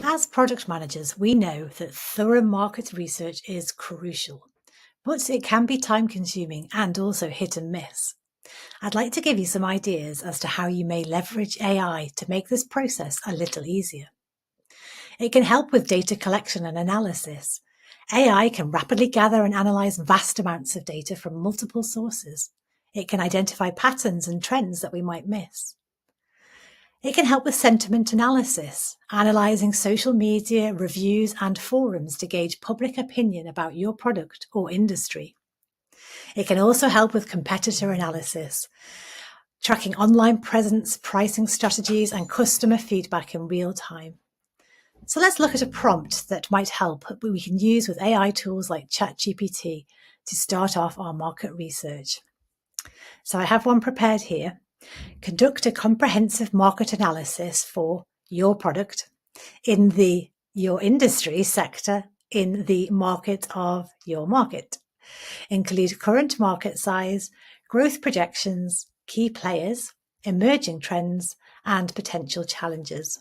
As product managers, we know that thorough market research is crucial, but it can be time consuming and also hit and miss. I'd like to give you some ideas as to how you may leverage AI to make this process a little easier. It can help with data collection and analysis. AI can rapidly gather and analyze vast amounts of data from multiple sources. It can identify patterns and trends that we might miss. It can help with sentiment analysis, analysing social media, reviews, and forums to gauge public opinion about your product or industry. It can also help with competitor analysis, tracking online presence, pricing strategies, and customer feedback in real time. So let's look at a prompt that might help that we can use with AI tools like ChatGPT to start off our market research. So I have one prepared here. Conduct a comprehensive market analysis for your product in your industry sector in the market of your market. Include current market size, growth projections, key players, emerging trends, and potential challenges.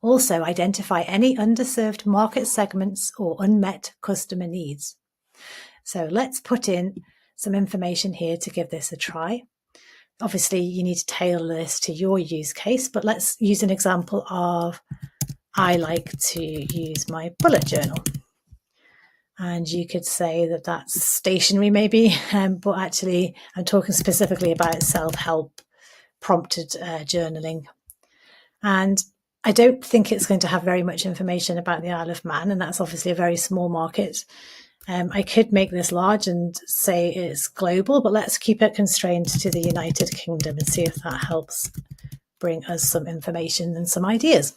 Also, identify any underserved market segments or unmet customer needs. So let's put in some information here to give this a try. Obviously, you need to tailor this to your use case, but let's use an example of I like to use my bullet journal. And you could say that that's stationery maybe, but actually I'm talking specifically about self-help prompted journaling. And I don't think it's going to have very much information about the Isle of Man, and that's obviously a very small market. I could make this large and say it's global, but let's keep it constrained to the United Kingdom and see if that helps bring us some information and some ideas.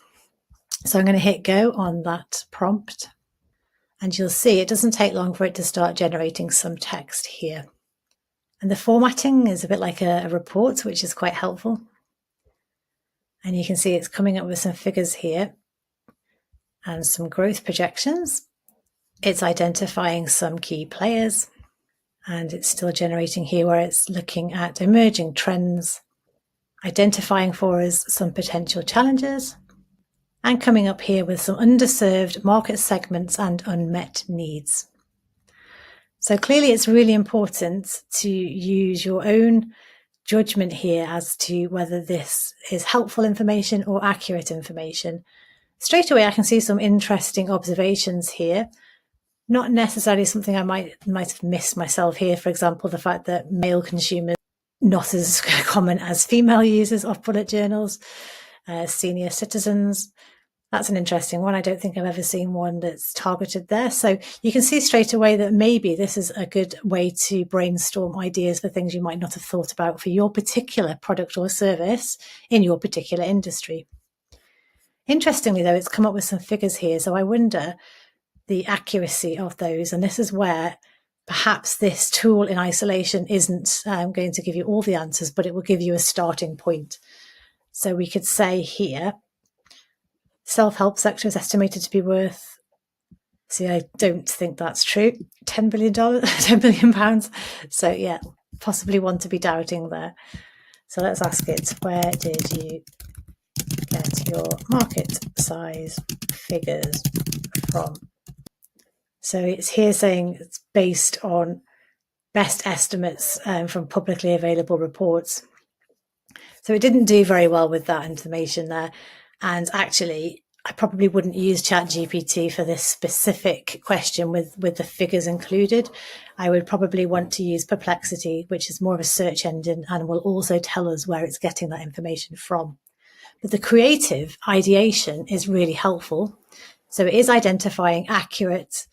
So I'm going to hit go on that prompt, and you'll see it doesn't take long for it to start generating some text here. And the formatting is a bit like a report, which is quite helpful. And you can see it's coming up with some figures here and some growth projections. It's identifying some key players, and it's still generating here where it's looking at emerging trends, identifying for us some potential challenges, and coming up here with some underserved market segments and unmet needs. So clearly it's really important to use your own judgment here as to whether this is helpful information or accurate information. Straight away, I can see some interesting observations here. Not necessarily something I might have missed myself here. For example, the fact that male consumers not as common as female users of bullet journals, senior citizens. That's an interesting one. I don't think I've ever seen one that's targeted there. So you can see straight away that maybe this is a good way to brainstorm ideas for things you might not have thought about for your particular product or service in your particular industry. Interestingly, though, it's come up with some figures here. So I wonder the accuracy of those. And this is where perhaps this tool in isolation isn't going to give you all the answers, but it will give you a starting point. So we could say here, self-help sector is estimated to be worth, see, I don't think that's true, $10 billion, £10 billion. So yeah, possibly one to be doubting there. So let's ask it, where did you get your market size figures from? So it's here saying it's based on best estimates from publicly available reports. So it didn't do very well with that information there. And actually, I probably wouldn't use ChatGPT for this specific question with the figures included. I would probably want to use Perplexity, which is more of a search engine and will also tell us where it's getting that information from. But the creative ideation is really helpful. So it is identifying accurate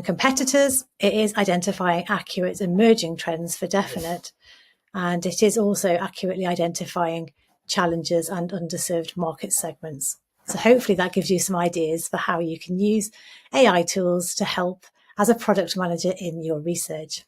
competitors. It is identifying accurate emerging trends for definite. And it is also accurately identifying challenges and underserved market segments. So hopefully that gives you some ideas for how you can use AI tools to help as a product manager in your research.